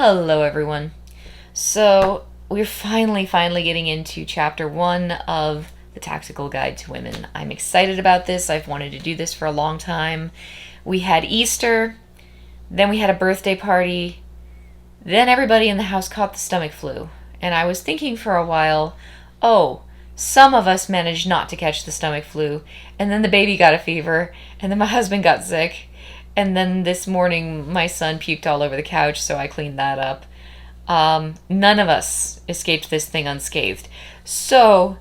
Hello, everyone. So, we're finally getting into chapter 1 of The Tactical Guide to Women. I'm excited about this. I've wanted to do this for a long time. We had Easter, then we had a birthday party, then everybody in the house caught the stomach flu. And I was thinking for a while, oh, some of us managed not to catch the stomach flu, and then the baby got a fever, and then my husband got sick, and then this morning my son puked all over the couch, so I cleaned that up. None of us escaped this thing unscathed. So,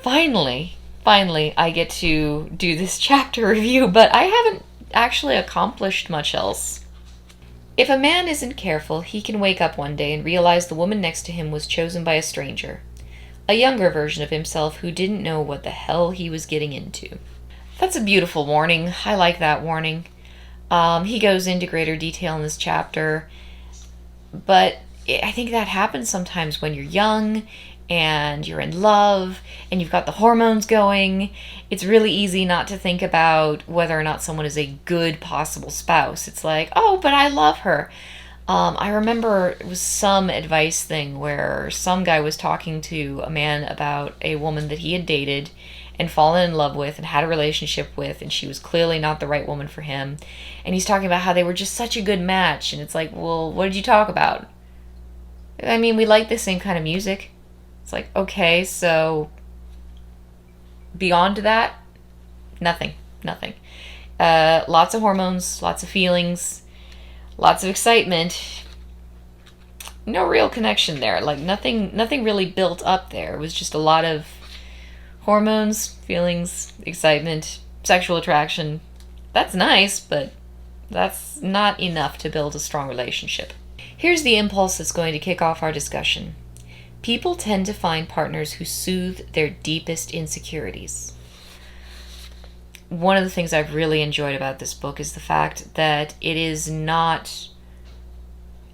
finally, I get to do this chapter review, but I haven't actually accomplished much else. If a man isn't careful, he can wake up one day and realize the woman next to him was chosen by a stranger. A younger version of himself who didn't know what the hell he was getting into. That's a beautiful warning. I like that warning. He goes into greater detail in this chapter, but I think that happens sometimes when you're young and you're in love and you've got the hormones going. It's really easy not to think about whether or not someone is a good possible spouse. It's like, oh, but I love her. I remember it was some advice thing where some guy was talking to a man about a woman that he had dated and fallen in love with and had a relationship with, and she was clearly not the right woman for him. And he's talking about how they were just such a good match, and it's like, well, what did you talk about? I mean, we like the same kind of music. It's like, okay, so beyond that, nothing. Lots of hormones, lots of feelings, lots of excitement. No real connection there. Like nothing really built up there. It was just a lot of hormones, feelings, excitement, sexual attraction. That's nice, but that's not enough to build a strong relationship. Here's the impulse that's going to kick off our discussion. People tend to find partners who soothe their deepest insecurities. One of the things I've really enjoyed about this book is the fact that it is not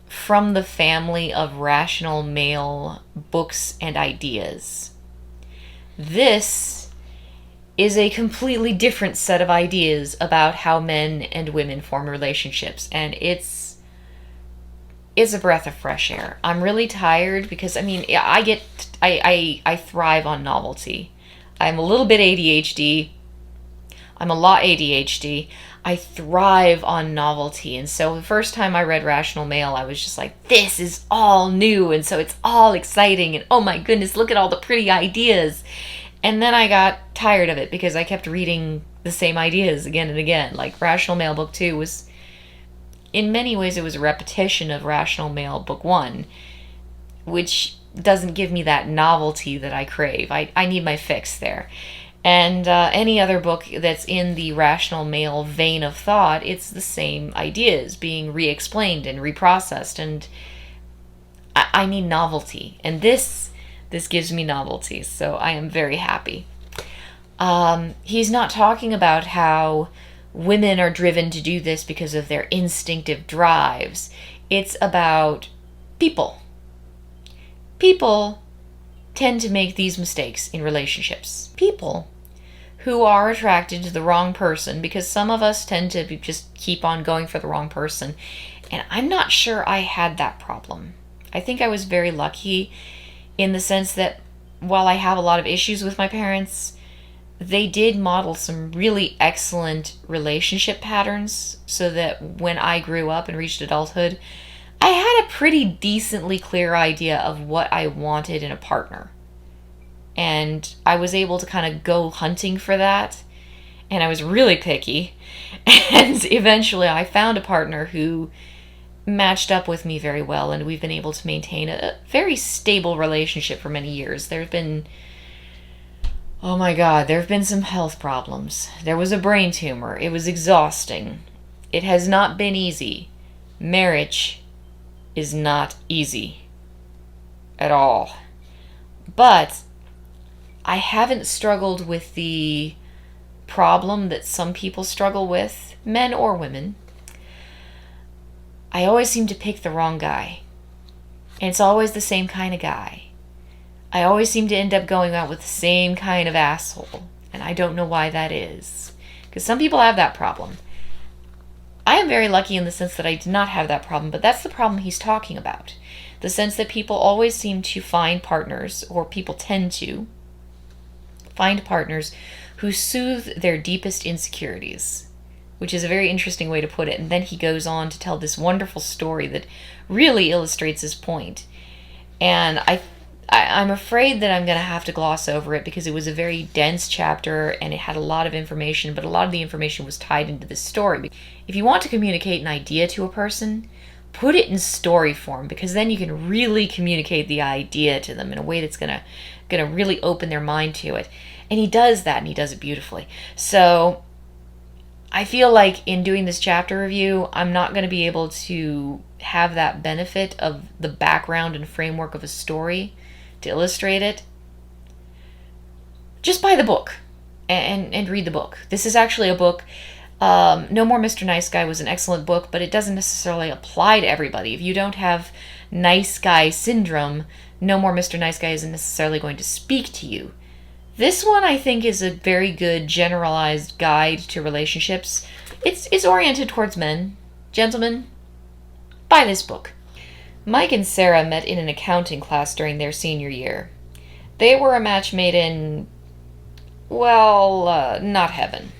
from the family of rational male books and ideas. This is a completely different set of ideas about how men and women form relationships, and it's a breath of fresh air. I'm really tired because I thrive on novelty. I'm a little bit ADHD. I'm a lot ADHD. I thrive on novelty. And so the first time I read Rational Male, I was just like, this is all new. And so it's all exciting. And oh my goodness, look at all the pretty ideas. And then I got tired of it because I kept reading the same ideas again and again. Like Rational Male Book 2 was, in many ways, it was a repetition of Rational Male Book 1, which doesn't give me that novelty that I crave. I need my fix there. And any other book that's in the rational male vein of thought, it's the same ideas being re-explained and reprocessed, and I need novelty. And this gives me novelty, so I am very happy. He's not talking about how women are driven to do this because of their instinctive drives. It's about people. People tend to make these mistakes in relationships. People who are attracted to the wrong person, because some of us tend to just keep on going for the wrong person. And I'm not sure I had that problem. I think I was very lucky in the sense that while I have a lot of issues with my parents, they did model some really excellent relationship patterns so that when I grew up and reached adulthood, I had a pretty decently clear idea of what I wanted in a partner. And I was able to kind of go hunting for that. And I was really picky. And eventually I found a partner who matched up with me very well. And we've been able to maintain a very stable relationship for many years. There have been some health problems. There was a brain tumor. It was exhausting. It has not been easy. Marriage is not easy at all. But I haven't struggled with the problem that some people struggle with, men or women. I always seem to pick the wrong guy. And it's always the same kind of guy. I always seem to end up going out with the same kind of asshole. And I don't know why that is. Because some people have that problem. I am very lucky in the sense that I did not have that problem, but that's the problem he's talking about. The sense that people always seem to find partners, or people tend to find partners who soothe their deepest insecurities, which is a very interesting way to put it. And then he goes on to tell this wonderful story that really illustrates his point. And I'm afraid that I'm going to have to gloss over it because it was a very dense chapter and it had a lot of information, but a lot of the information was tied into this story. If you want to communicate an idea to a person, put it in story form, because then you can really communicate the idea to them in a way that's going to really open their mind to it. And he does that, and he does it beautifully. So I feel like in doing this chapter review, I'm not going to be able to have that benefit of the background and framework of a story to illustrate it. Just buy the book and read the book. This is actually a book. No More Mr. Nice Guy was an excellent book, but it doesn't necessarily apply to everybody. If you don't have nice guy syndrome, No More Mr. Nice Guy isn't necessarily going to speak to you. This one, I think, is a very good generalized guide to relationships. It's oriented towards men. Gentlemen, buy this book. Mike and Sarah met in an accounting class during their senior year. They were a match made in, well, not heaven.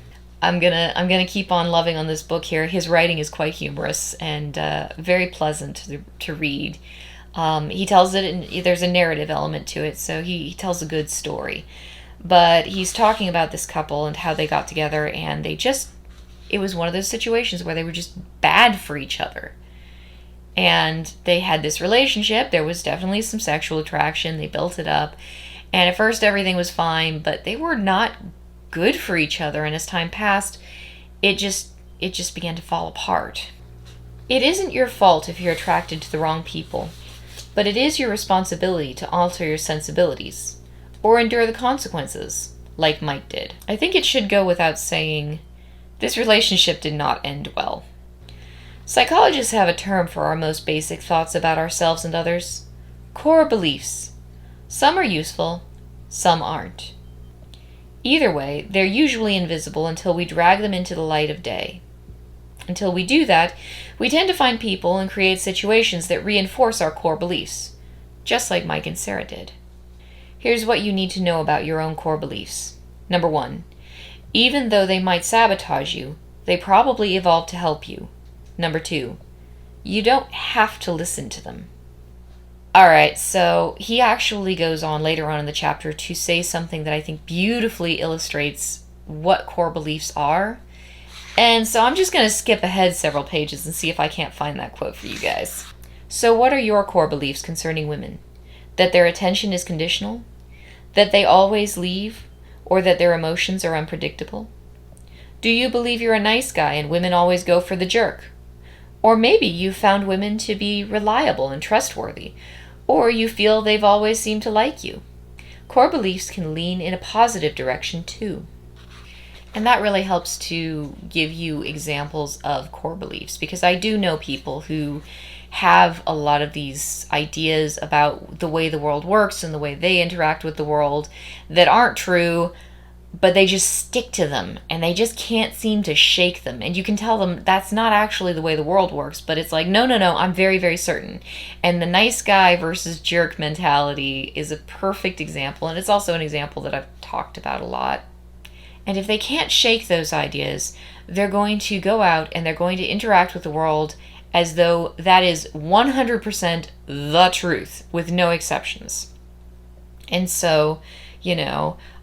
I'm gonna keep on loving on this book here. His writing is quite humorous and very pleasant to read. He tells it, and there's a narrative element to it, so he tells a good story. But he's talking about this couple and how they got together, and it was one of those situations where they were just bad for each other. And they had this relationship. There was definitely some sexual attraction. They built it up. And at first everything was fine, but they were not good for each other. And as time passed, it just began to fall apart. It isn't your fault if you're attracted to the wrong people, but it is your responsibility to alter your sensibilities or endure the consequences, like Mike did. I think it should go without saying, this relationship did not end well. Psychologists have a term for our most basic thoughts about ourselves and others: core beliefs. Some are useful, some aren't. Either way, they're usually invisible until we drag them into the light of day. Until we do that, we tend to find people and create situations that reinforce our core beliefs, just like Mike and Sarah did. Here's what you need to know about your own core beliefs. Number 1, even though they might sabotage you, they probably evolved to help you. Number 2, you don't have to listen to them. Alright, so he actually goes on later on in the chapter to say something that I think beautifully illustrates what core beliefs are. And so I'm just going to skip ahead several pages and see if I can't find that quote for you guys. So what are your core beliefs concerning women? That their attention is conditional? That they always leave? Or that their emotions are unpredictable? Do you believe you're a nice guy and women always go for the jerk? Or maybe you've found women to be reliable and trustworthy, or you feel they've always seemed to like you. Core beliefs can lean in a positive direction too. And that really helps to give you examples of core beliefs, because I do know people who have a lot of these ideas about the way the world works and the way they interact with the world that aren't true, but they just stick to them and they just can't seem to shake them. And you can tell them that's not actually the way the world works, but it's like, no, I'm very, very certain. And the nice guy versus jerk mentality is a perfect example. And it's also an example that I've talked about a lot. And if they can't shake those ideas, they're going to go out and they're going to interact with the world as though that is 100% the truth, with no exceptions. And so,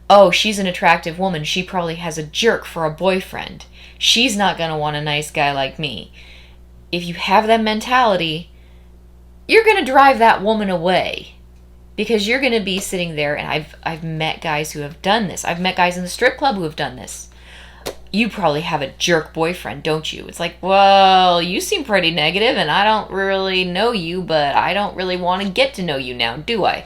oh, she's an attractive woman. She probably has a jerk for a boyfriend. She's not going to want a nice guy like me. If you have that mentality, you're going to drive that woman away. Because you're going to be sitting there, and I've met guys who have done this. I've met guys in the strip club who have done this. You probably have a jerk boyfriend, don't you? It's like, well, you seem pretty negative, and I don't really know you, but I don't really want to get to know you now, do I?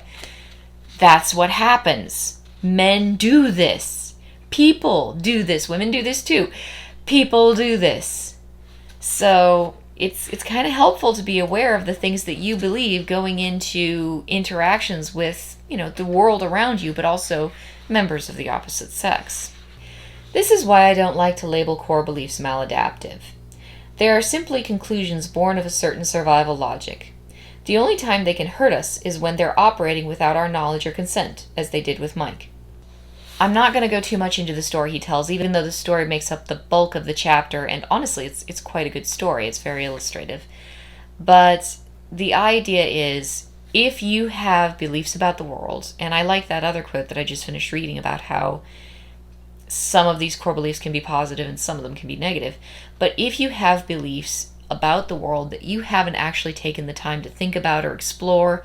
That's what happens. Men do this. People do this. Women do this too. People do this. So it's kind of helpful to be aware of the things that you believe going into interactions with, the world around you, but also members of the opposite sex. This is why I don't like to label core beliefs maladaptive. They are simply conclusions born of a certain survival logic. The only time they can hurt us is when they're operating without our knowledge or consent, as they did with Mike. I'm not going to go too much into the story he tells, even though the story makes up the bulk of the chapter, and honestly, it's quite a good story. It's very illustrative. But the idea is, if you have beliefs about the world, and I like that other quote that I just finished reading about how some of these core beliefs can be positive and some of them can be negative, but if you have beliefs about the world that you haven't actually taken the time to think about or explore,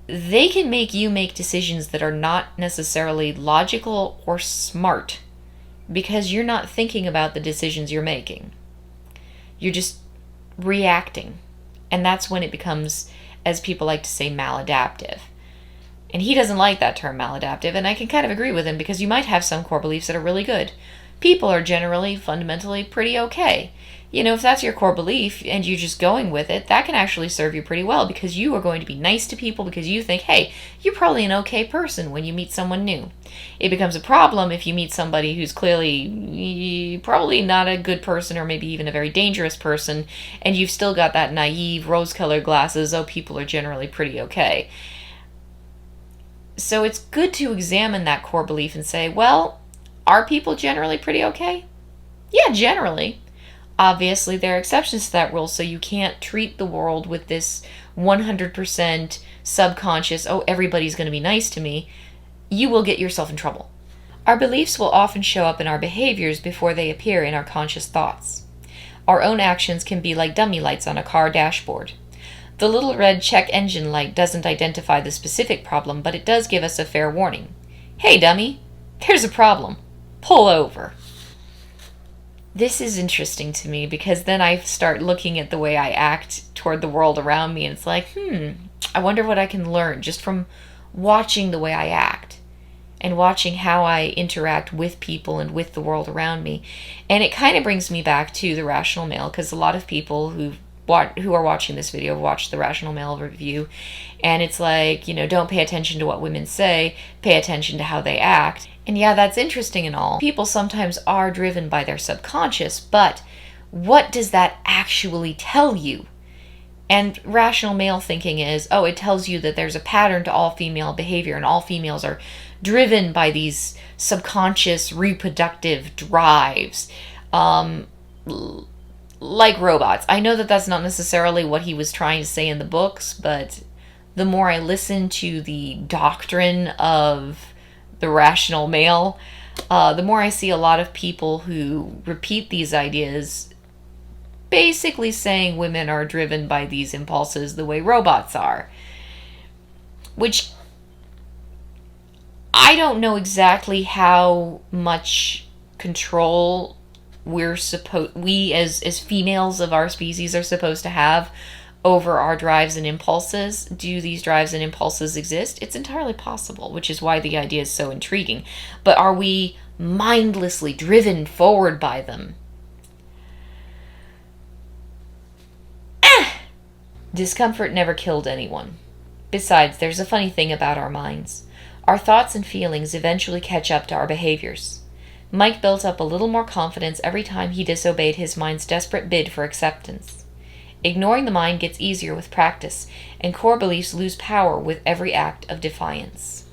they can make you make decisions that are not necessarily logical or smart because you're not thinking about the decisions you're making. You're just reacting. And that's when it becomes, as people like to say, maladaptive. And he doesn't like that term, maladaptive, and I can kind of agree with him because you might have some core beliefs that are really good. People are generally, fundamentally pretty okay. You know, if that's your core belief and you're just going with it, that can actually serve you pretty well because you are going to be nice to people because you think, hey, you're probably an okay person when you meet someone new. It becomes a problem if you meet somebody who's clearly probably not a good person or maybe even a very dangerous person and you've still got that naive rose-colored glasses, oh, people are generally pretty okay. So it's good to examine that core belief and say, well, are people generally pretty okay? Yeah, generally. Obviously, there are exceptions to that rule, so you can't treat the world with this 100% subconscious, oh, everybody's going to be nice to me. You will get yourself in trouble. Our beliefs will often show up in our behaviors before they appear in our conscious thoughts. Our own actions can be like dummy lights on a car dashboard. The little red check engine light doesn't identify the specific problem, but it does give us a fair warning. Hey, dummy, there's a problem. Pull over. This is interesting to me because then I start looking at the way I act toward the world around me and it's like, I wonder what I can learn just from watching the way I act and watching how I interact with people and with the world around me. And it kind of brings me back to The Rational Male because a lot of people who are watching this video have watched The Rational Male review and it's like, don't pay attention to what women say, pay attention to how they act. And yeah, that's interesting and all. People sometimes are driven by their subconscious, but what does that actually tell you? And rational male thinking is, it tells you that there's a pattern to all female behavior and all females are driven by these subconscious reproductive drives. Like robots. I know that that's not necessarily what he was trying to say in the books, but the more I listen to the doctrine of the rational male, the more I see a lot of people who repeat these ideas basically saying women are driven by these impulses the way robots are. Which I don't know exactly how much control we as females of our species are supposed to have over our drives and impulses. Do these drives and impulses exist? It's entirely possible, which is why the idea is so intriguing. But are we mindlessly driven forward by them? Discomfort never killed anyone. Besides, there's a funny thing about our minds. Our thoughts and feelings eventually catch up to our behaviors. Mike built up a little more confidence every time he disobeyed his mind's desperate bid for acceptance. Ignoring the mind gets easier with practice, and core beliefs lose power with every act of defiance.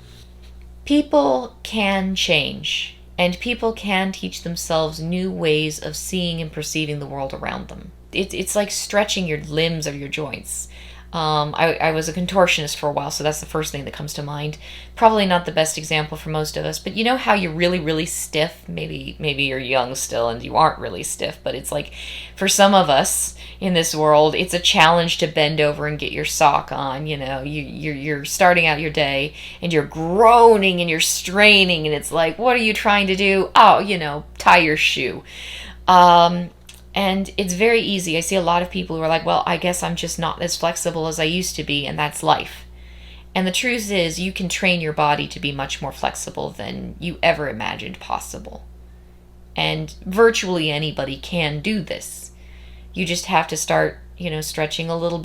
People can change, and people can teach themselves new ways of seeing and perceiving the world around them. It's like stretching your limbs or your joints. I was a contortionist for a while, so that's the first thing that comes to mind. Probably not the best example for most of us, but you know how you're really, really stiff? Maybe you're young still and you aren't really stiff, but it's like for some of us in this world, it's a challenge to bend over and get your sock on. You're starting out your day and you're groaning and you're straining, and it's like, what are you trying to do? Oh, tie your shoe. And it's very easy. I see a lot of people who are like, well, I guess I'm just not as flexible as I used to be, and that's life. And the truth is, you can train your body to be much more flexible than you ever imagined possible. And virtually anybody can do this. You just have to start stretching a little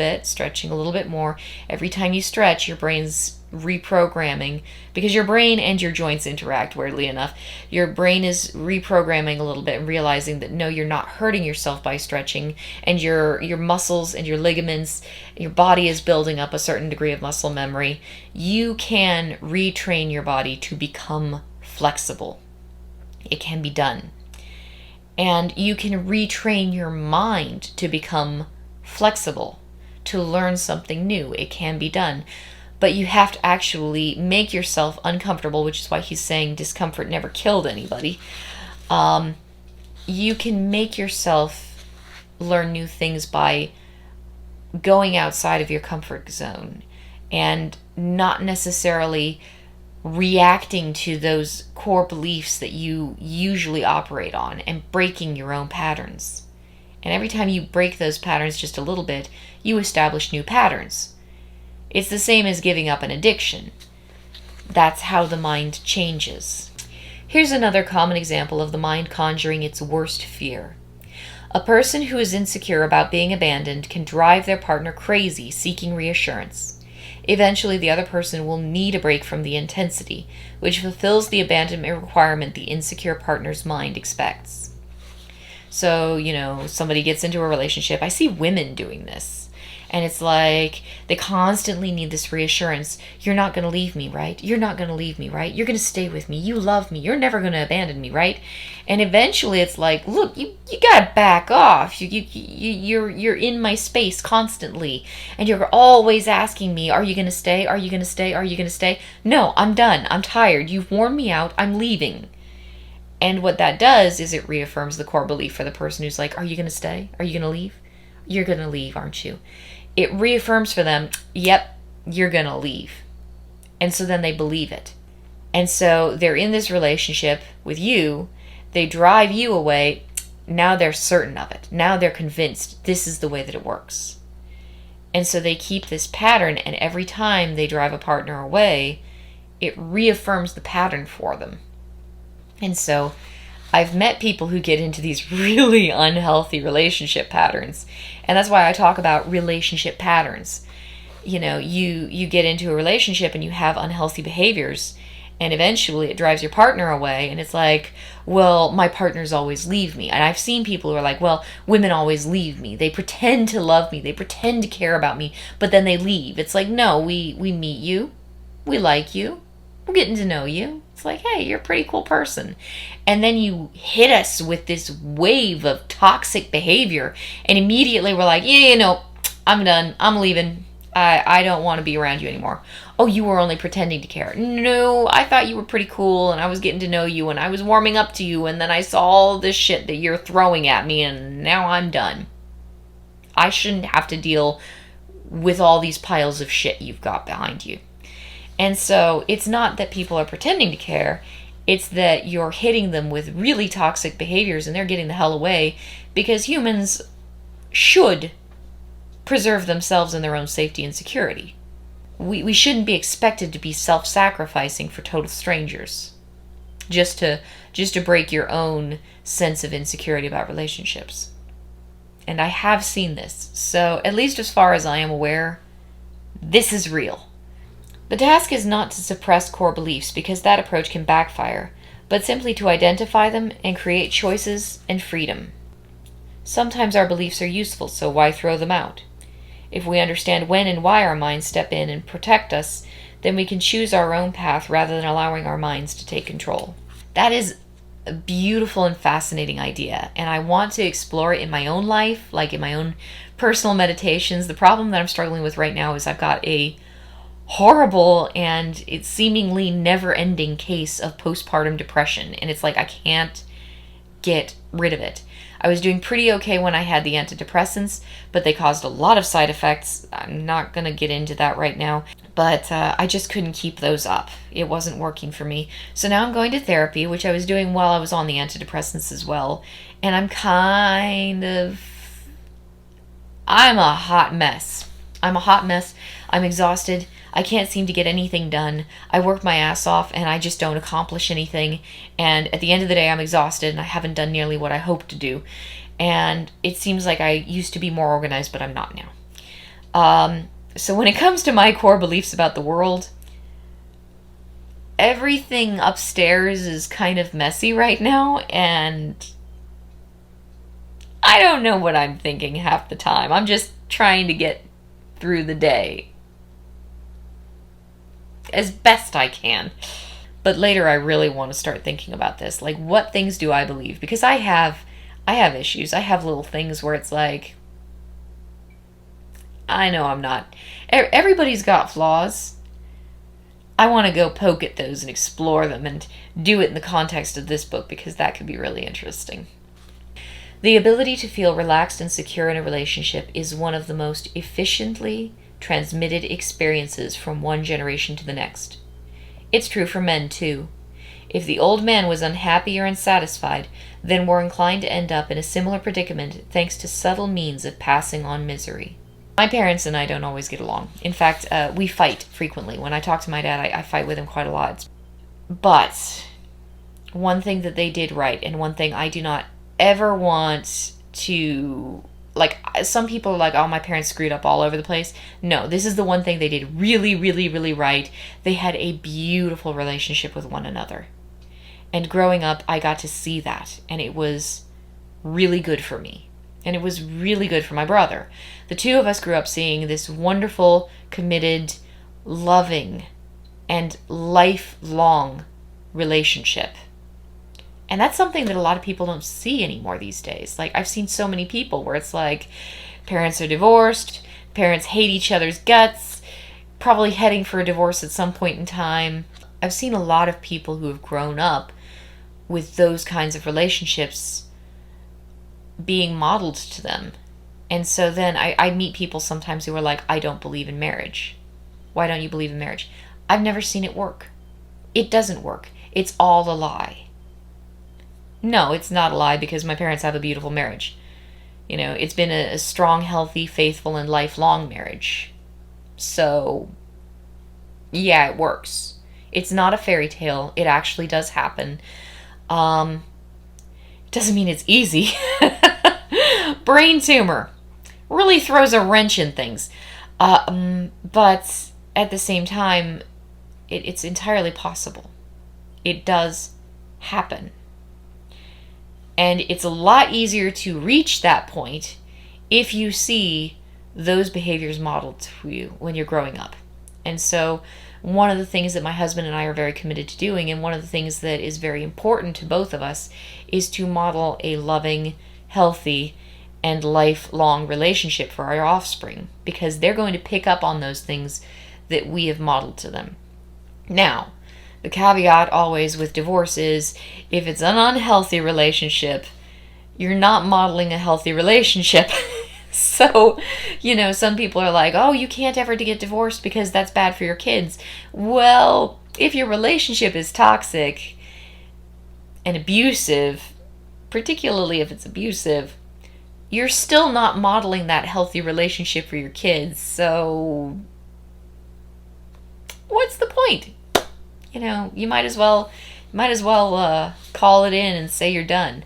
bit more. Every time you stretch, your brain's reprogramming, because your brain and your joints interact, weirdly enough. Your brain is reprogramming a little bit and realizing that no, you're not hurting yourself by stretching, and your muscles and your ligaments, your body is building up a certain degree of muscle memory. You can retrain your body to become flexible. It can be done. And you can retrain your mind to become flexible, to learn something new. It can be done. But you have to actually make yourself uncomfortable, which is why he's saying discomfort never killed anybody. You can make yourself learn new things by going outside of your comfort zone and not necessarily reacting to those core beliefs that you usually operate on, and breaking your own patterns. And every time you break those patterns just a little bit, you establish new patterns. It's the same as giving up an addiction. That's how the mind changes. Here's another common example of the mind conjuring its worst fear. A person who is insecure about being abandoned can drive their partner crazy, seeking reassurance. Eventually, the other person will need a break from the intensity, which fulfills the abandonment requirement the insecure partner's mind expects. So, somebody gets into a relationship. I see women doing this. And it's like they constantly need this reassurance. You're not going to leave me, right? You're not going to leave me, right? You're going to stay with me. You love me. You're never going to abandon me, right? And eventually it's like, look, you got to back off. You're in my space constantly. And you're always asking me, are you going to stay? Are you going to stay? Are you going to stay? No, I'm done. I'm tired. You've worn me out. I'm leaving. And what that does is it reaffirms the core belief for the person who's like, are you going to stay? Are you going to leave? You're going to leave, aren't you? It reaffirms for them, yep, you're going to leave. And so then they believe it. And so they're in this relationship with you. They drive you away. Now they're certain of it. Now they're convinced this is the way that it works. And so they keep this pattern, and every time they drive a partner away, it reaffirms the pattern for them. And so I've met people who get into these really unhealthy relationship patterns. And that's why I talk about relationship patterns. You get into a relationship and you have unhealthy behaviors, and eventually it drives your partner away, and it's like, well, my partners always leave me. And I've seen people who are like, well, women always leave me. They pretend to love me. They pretend to care about me, but then they leave. It's like, no, we meet you. We like you. We're getting to know you. It's like, hey, you're a pretty cool person. And then you hit us with this wave of toxic behavior, and immediately we're like, yeah, I'm done. I'm leaving. I don't want to be around you anymore. Oh, you were only pretending to care. No, I thought you were pretty cool, and I was getting to know you, and I was warming up to you, and then I saw all this shit that you're throwing at me, and now I'm done. I shouldn't have to deal with all these piles of shit you've got behind you. And so it's not that people are pretending to care, it's that you're hitting them with really toxic behaviors and they're getting the hell away, because humans should preserve themselves and their own safety and security. We shouldn't be expected to be self-sacrificing for total strangers just to break your own sense of insecurity about relationships. And I have seen this, so at least as far as I am aware, this is real. The task is not to suppress core beliefs, because that approach can backfire, but simply to identify them and create choices and freedom. Sometimes our beliefs are useful, so why throw them out? If we understand when and why our minds step in and protect us, then we can choose our own path rather than allowing our minds to take control. That is a beautiful and fascinating idea, and I want to explore it in my own life, like in my own personal meditations. The problem that I'm struggling with right now is I've got a horrible and it's seemingly never-ending case of postpartum depression, and it's like I can't get rid of it. I was doing pretty okay when I had the antidepressants, but they caused a lot of side effects. I'm not going to get into that right now, but I just couldn't keep those up. It wasn't working for me. So now I'm going to therapy, which I was doing while I was on the antidepressants as well, and I'm a hot mess. I'm exhausted. I can't seem to get anything done. I work my ass off and I just don't accomplish anything. And at the end of the day, I'm exhausted and I haven't done nearly what I hoped to do. And it seems like I used to be more organized, but I'm not now. So when it comes to my core beliefs about the world, everything upstairs is kind of messy right now, and I don't know what I'm thinking half the time. I'm just trying to get through the day as best I can. But later I really want to start thinking about this. Like, what things do I believe? Because I have issues. I have little things where it's like, I know I'm not. Everybody's got flaws. I want to go poke at those and explore them and do it in the context of this book because that could be really interesting. The ability to feel relaxed and secure in a relationship is one of the most efficiently transmitted experiences from one generation to the next. It's true for men, too. If the old man was unhappy or unsatisfied, then were inclined to end up in a similar predicament thanks to subtle means of passing on misery. My parents and I don't always get along. In fact, we fight frequently. When I talk to my dad, I fight with him quite a lot. But one thing that they did right, and one thing I do not ever want to... Like, some people are like, oh, my parents screwed up all over the place. No, this is the one thing they did really, really, really right. They had a beautiful relationship with one another. And growing up, I got to see that. And it was really good for me. And it was really good for my brother. The two of us grew up seeing this wonderful, committed, loving, and lifelong relationship. And that's something that a lot of people don't see anymore these days. Like, I've seen so many people where it's like, parents are divorced, parents hate each other's guts, probably heading for a divorce at some point in time. I've seen a lot of people who have grown up with those kinds of relationships being modeled to them. And so then I meet people sometimes who are like, I don't believe in marriage. Why don't you believe in marriage? I've never seen it work. It doesn't work. It's all a lie. No, it's not a lie because my parents have a beautiful marriage. You know, it's been a strong, healthy, faithful, and lifelong marriage. So, yeah, it works. It's not a fairy tale. It actually does happen. Doesn't mean it's easy. Brain tumor really throws a wrench in things. But at the same time, it's entirely possible. It does happen. And it's a lot easier to reach that point if you see those behaviors modeled to you when you're growing up. And so one of the things that my husband and I are very committed to doing, and one of the things that is very important to both of us, is to model a loving, healthy, and lifelong relationship for our offspring, because they're going to pick up on those things that we have modeled to them. Now, the caveat always with divorce is, if it's an unhealthy relationship, you're not modeling a healthy relationship. So, you know, some people are like, oh, you can't ever get divorced because that's bad for your kids. Well, if your relationship is toxic and abusive, particularly if it's abusive, you're still not modeling that healthy relationship for your kids. So, what's the point? You know, you might as well call it in and say you're done.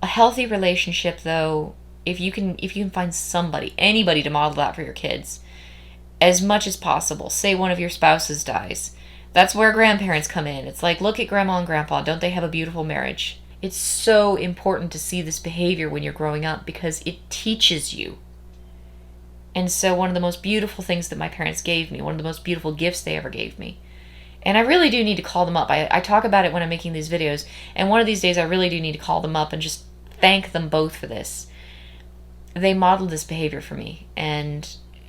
A healthy relationship, though, if you can find anybody to model that for your kids, as much as possible. Say one of your spouses dies. That's where grandparents come in. It's like, look at grandma and grandpa. Don't they have a beautiful marriage? It's so important to see this behavior when you're growing up because it teaches you. And so one of the most beautiful things that my parents gave me, one of the most beautiful gifts they ever gave me, and I really do need to call them up. I talk about it when I'm making these videos, and one of these days I really do need to call them up and just thank them both for this. They modeled this behavior for me, and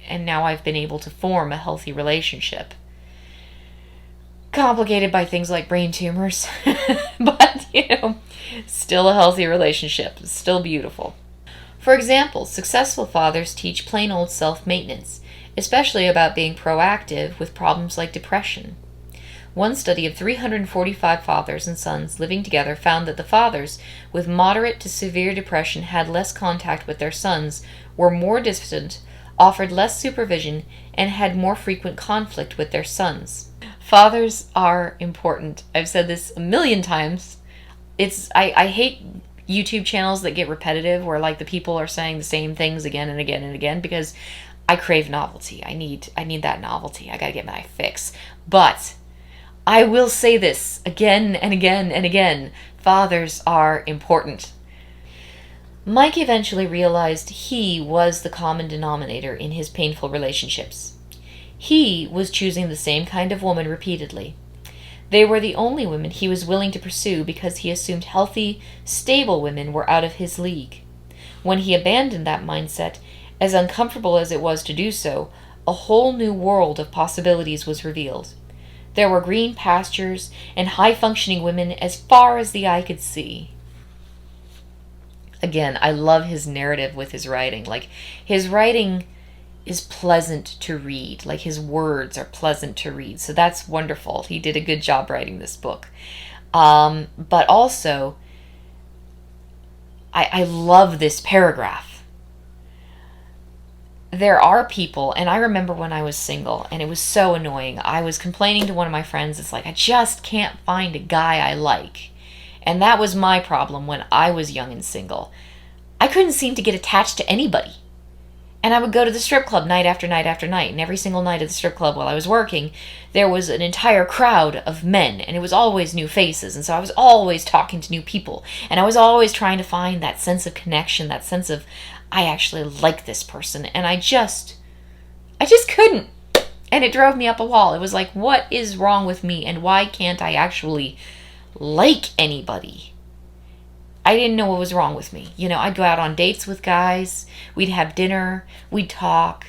now I've been able to form a healthy relationship. Complicated by things like brain tumors, but, you know, still a healthy relationship, still beautiful. For example, successful fathers teach plain old self-maintenance, especially about being proactive with problems like depression. One study of 345 fathers and sons living together found that the fathers with moderate to severe depression had less contact with their sons, were more distant, offered less supervision, and had more frequent conflict with their sons. Fathers are important. I've said this a million times. I hate YouTube channels that get repetitive, where like the people are saying the same things again and again and again, because I crave novelty. I need that novelty. I gotta get my fix. But I will say this again and again and again. Fathers are important. Mike eventually realized he was the common denominator in his painful relationships. He was choosing the same kind of woman repeatedly. They were the only women he was willing to pursue because he assumed healthy, stable women were out of his league. When he abandoned that mindset, as uncomfortable as it was to do so, a whole new world of possibilities was revealed. There were green pastures and high-functioning women as far as the eye could see. Again, I love his narrative with his writing. Like, his writing is pleasant to read. Like, his words are pleasant to read. So that's wonderful. He did a good job writing this book. But also, I love this paragraph. There are people, and I remember when I was single, and it was so annoying. I was complaining to one of my friends, it's like, I just can't find a guy I like. And that was my problem when I was young and single. I couldn't seem to get attached to anybody. And I would go to the strip club night after night after night, and every single night at the strip club while I was working, there was an entire crowd of men, and it was always new faces, and so I was always talking to new people, and I was always trying to find that sense of connection, that sense of, I actually like this person, and I just couldn't. And it drove me up a wall. It was like, what is wrong with me, and why can't I actually like anybody? I didn't know what was wrong with me. You know, I'd go out on dates with guys, we'd have dinner, we'd talk,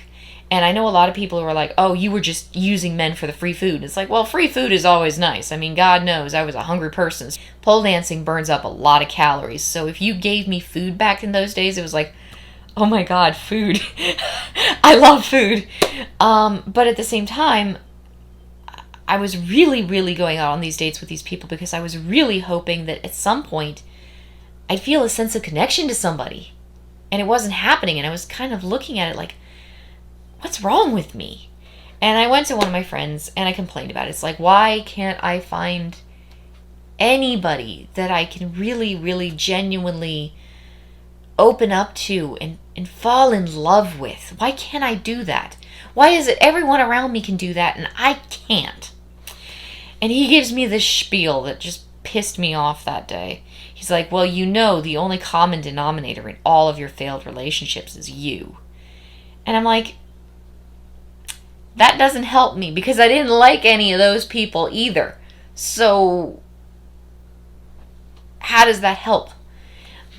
and I know a lot of people who are like, oh, you were just using men for the free food. It's like, well, free food is always nice. I mean, God knows I was a hungry person. Pole dancing burns up a lot of calories, so if you gave me food back in those days, it was like, oh my God, food. I love food. But at the same time, I was really, really going out on these dates with these people because I was really hoping that at some point I'd feel a sense of connection to somebody. And it wasn't happening. And I was kind of looking at it like, what's wrong with me? And I went to one of my friends and I complained about it. It's like, why can't I find anybody that I can really, really genuinely open up to and fall in love with? Why can't I do that? Why is it everyone around me can do that and I can't? And he gives me this spiel that just pissed me off that day. He's like, well, you know, the only common denominator in all of your failed relationships is you. And I'm like, that doesn't help me because I didn't like any of those people either. So how does that help?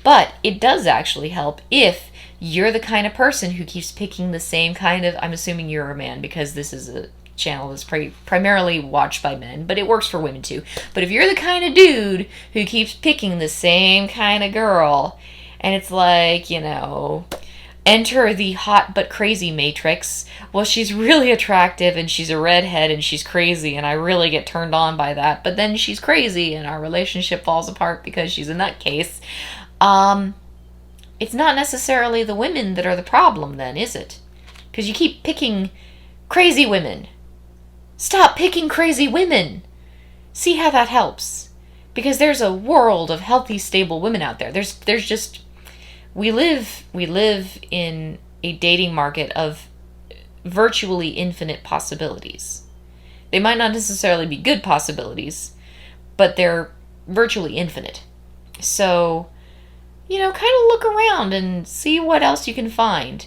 But it does actually help if you're the kind of person who keeps picking the same kind of, I'm assuming you're a man because this is a channel that's primarily watched by men, but it works for women too. But if you're the kind of dude who keeps picking the same kind of girl, and it's like, you know, enter the hot but crazy matrix. Well, she's really attractive and she's a redhead and she's crazy and I really get turned on by that. But then she's crazy and our relationship falls apart because she's a nutcase. It's not necessarily the women that are the problem then, is it? Because you keep picking crazy women. Stop picking crazy women. See how that helps. Because there's a world of healthy, stable women out there. There's just, we live in a dating market of virtually infinite possibilities. They might not necessarily be good possibilities, but they're virtually infinite. So, you know, kind of look around and see what else you can find.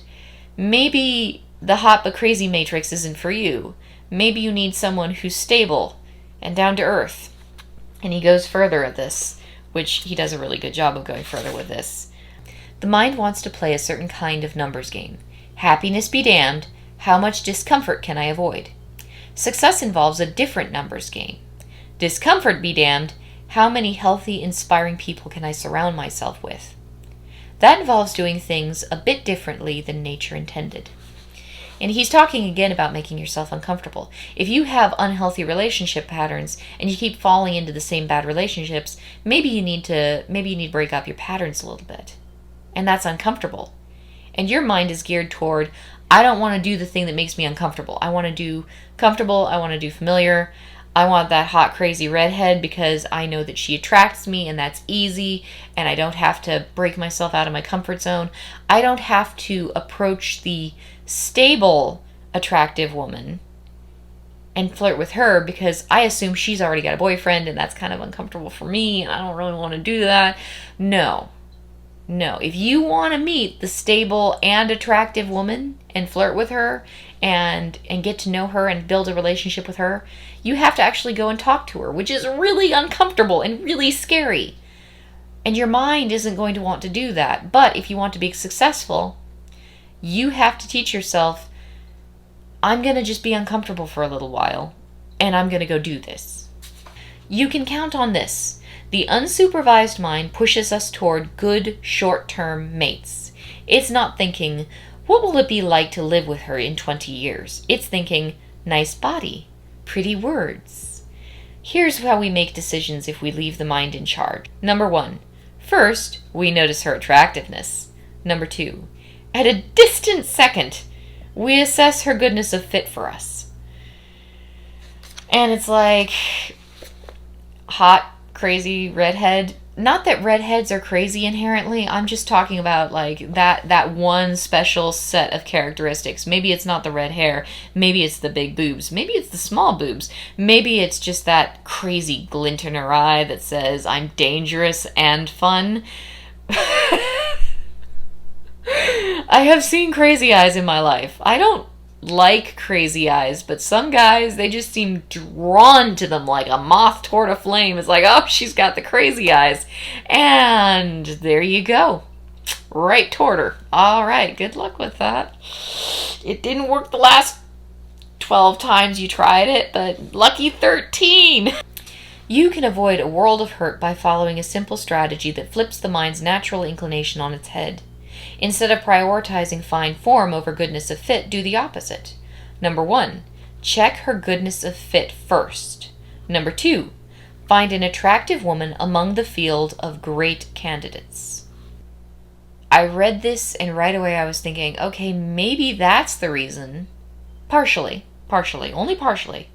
Maybe the hot but crazy matrix isn't for you. Maybe you need someone who's stable and down to earth. And he goes further at this, which he does a really good job of going further with this. The mind wants to play a certain kind of numbers game. Happiness be damned, how much discomfort can I avoid? Success involves a different numbers game. Discomfort be damned, how many healthy, inspiring people can I surround myself with? That involves doing things a bit differently than nature intended. And he's talking again about making yourself uncomfortable. If you have unhealthy relationship patterns and you keep falling into the same bad relationships, maybe you need to break up your patterns a little bit. And that's uncomfortable. And your mind is geared toward, I don't want to do the thing that makes me uncomfortable. I want to do comfortable, I want to do familiar. I want that hot, crazy redhead because I know that she attracts me and that's easy and I don't have to break myself out of my comfort zone. I don't have to approach the stable, attractive woman and flirt with her because I assume she's already got a boyfriend and that's kind of uncomfortable for me and I don't really want to do that. No. No. If you want to meet the stable and attractive woman and flirt with her and get to know her and build a relationship with her, you have to actually go and talk to her, which is really uncomfortable and really scary. And your mind isn't going to want to do that. But if you want to be successful, you have to teach yourself, I'm going to just be uncomfortable for a little while, and I'm going to go do this. You can count on this. The unsupervised mind pushes us toward good short-term mates. It's not thinking, what will it be like to live with her in 20 years? It's thinking, nice body, pretty words. Here's how we make decisions if we leave the mind in charge. Number 1, first, we notice her attractiveness. Number 2, at a distant second, we assess her goodness of fit for us. And it's like, hot, crazy redhead. Not that redheads are crazy inherently. I'm just talking about like that one special set of characteristics. Maybe it's not the red hair. Maybe it's the big boobs. Maybe it's the small boobs. Maybe it's just that crazy glint in her eye that says, I'm dangerous and fun. I have seen crazy eyes in my life. I don't like crazy eyes, but some guys, they just seem drawn to them like a moth toward a flame. It's like, oh, she's got the crazy eyes. And there you go. Right toward her. All right, good luck with that. It didn't work the last 12 times you tried it, but lucky 13. You can avoid a world of hurt by following a simple strategy that flips the mind's natural inclination on its head. Instead of prioritizing fine form over goodness of fit, do the opposite. Number 1, check her goodness of fit first. Number 2, find an attractive woman among the field of great candidates. I read this and right away I was thinking, okay, maybe that's the reason, partially, only partially,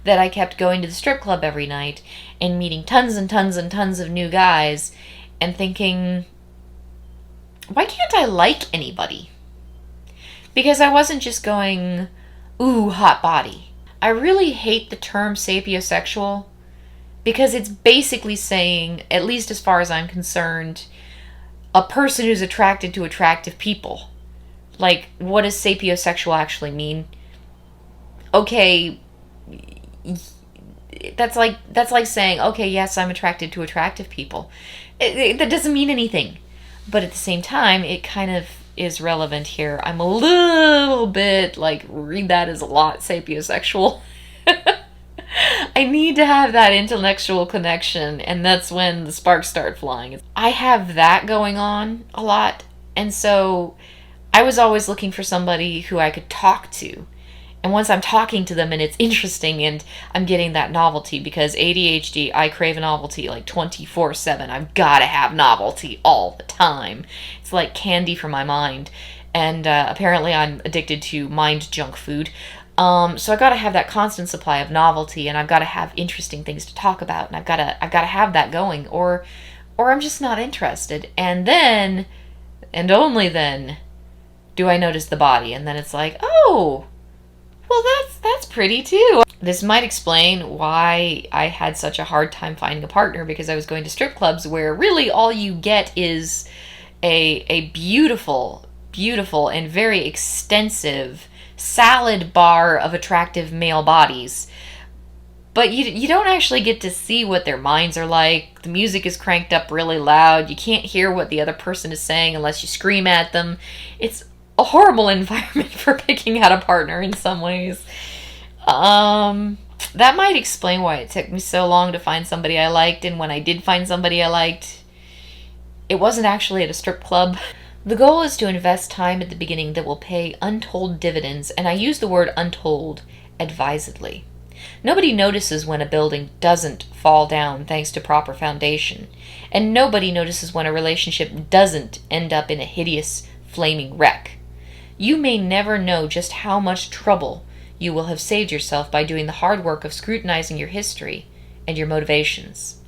that I kept going to the strip club every night and meeting tons and tons and tons of new guys and thinking, why can't I like anybody? Because I wasn't just going, ooh, hot body. I really hate the term sapiosexual because it's basically saying, at least as far as I'm concerned, a person who's attracted to attractive people. Like, what does sapiosexual actually mean? Okay, that's like saying, okay, yes, I'm attracted to attractive people. That doesn't mean anything. But at the same time, it kind of is relevant here. I'm a little bit, read that as a lot sapiosexual. I need to have that intellectual connection, and that's when the sparks start flying. I have that going on a lot, and so I was always looking for somebody who I could talk to. And once I'm talking to them and it's interesting and I'm getting that novelty, because ADHD, I crave a novelty 24/7. I've got to have novelty all the time. It's like candy for my mind. And apparently I'm addicted to mind junk food. So I've got to have that constant supply of novelty, and I've got to have interesting things to talk about, and I've got to have that going, or I'm just not interested. And then, and only then, do I notice the body, and then it's like, oh, well, that's pretty too. This might explain why I had such a hard time finding a partner, because I was going to strip clubs where really all you get is a beautiful, beautiful and very extensive salad bar of attractive male bodies. But you don't actually get to see what their minds are like. The music is cranked up really loud. You can't hear what the other person is saying unless you scream at them. It's a horrible environment for picking out a partner in some ways. That might explain why it took me so long to find somebody I liked, and when I did find somebody I liked, it wasn't actually at a strip club. The goal is to invest time at the beginning that will pay untold dividends, and I use the word untold advisedly. Nobody notices when a building doesn't fall down thanks to proper foundation, and nobody notices when a relationship doesn't end up in a hideous, flaming wreck. You may never know just how much trouble you will have saved yourself by doing the hard work of scrutinizing your history and your motivations.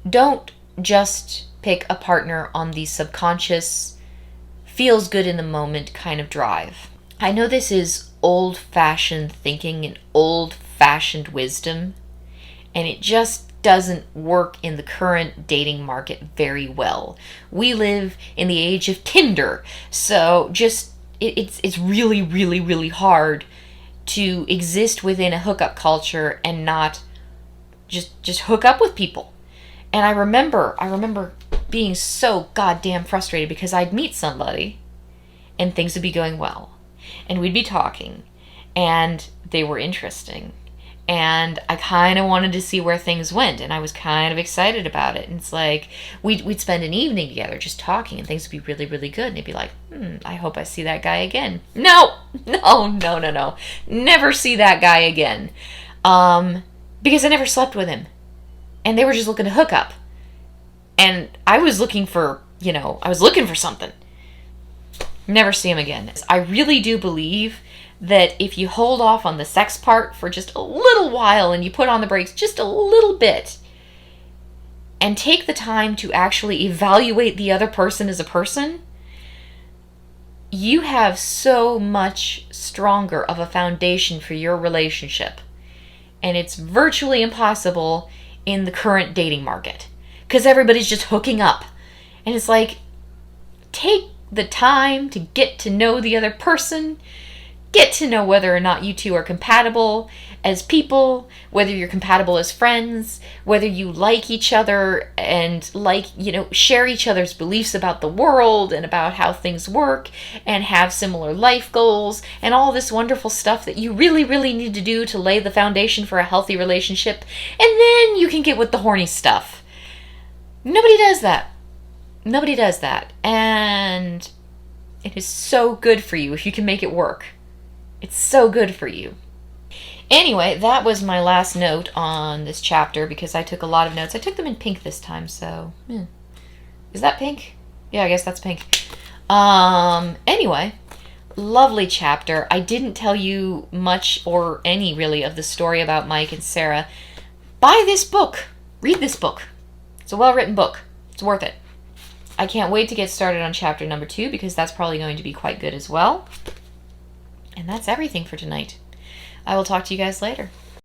Don't just pick a partner on the subconscious, feels good in the moment kind of drive. I know this is old-fashioned thinking and old-fashioned wisdom, and it just doesn't work in the current dating market very well. We live in the age of Tinder, so it's really, really, really hard to exist within a hookup culture and not just hook up with people. And I remember being so goddamn frustrated because I'd meet somebody and things would be going well. And we'd be talking and they were interesting. And I kind of wanted to see where things went, and I was kind of excited about it. And it's like, we'd spend an evening together just talking, and things would be really, really good. And it'd be like, I hope I see that guy again. No. Never see that guy again. Because I never slept with him. And they were just looking to hook up. And I was looking for something. Never see him again. I really do believe that if you hold off on the sex part for just a little while and you put on the brakes just a little bit and take the time to actually evaluate the other person as a person, you have so much stronger of a foundation for your relationship. And it's virtually impossible in the current dating market because everybody's just hooking up. And it's like, take the time to get to know the other person. Get to know whether or not you two are compatible as people, whether you're compatible as friends, whether you like each other and share each other's beliefs about the world and about how things work and have similar life goals and all this wonderful stuff that you really, really need to do to lay the foundation for a healthy relationship. And then you can get with the horny stuff. Nobody does that. Nobody does that. And it is so good for you if you can make it work. It's so good for you. Anyway, that was my last note on this chapter because I took a lot of notes. I took them in pink this time, so... Is that pink? Yeah, I guess that's pink. Anyway, lovely chapter. I didn't tell you much or any, really, of the story about Mike and Sarah. Buy this book. Read this book. It's a well-written book. It's worth it. I can't wait to get started on chapter number 2 because that's probably going to be quite good as well. And that's everything for tonight. I will talk to you guys later.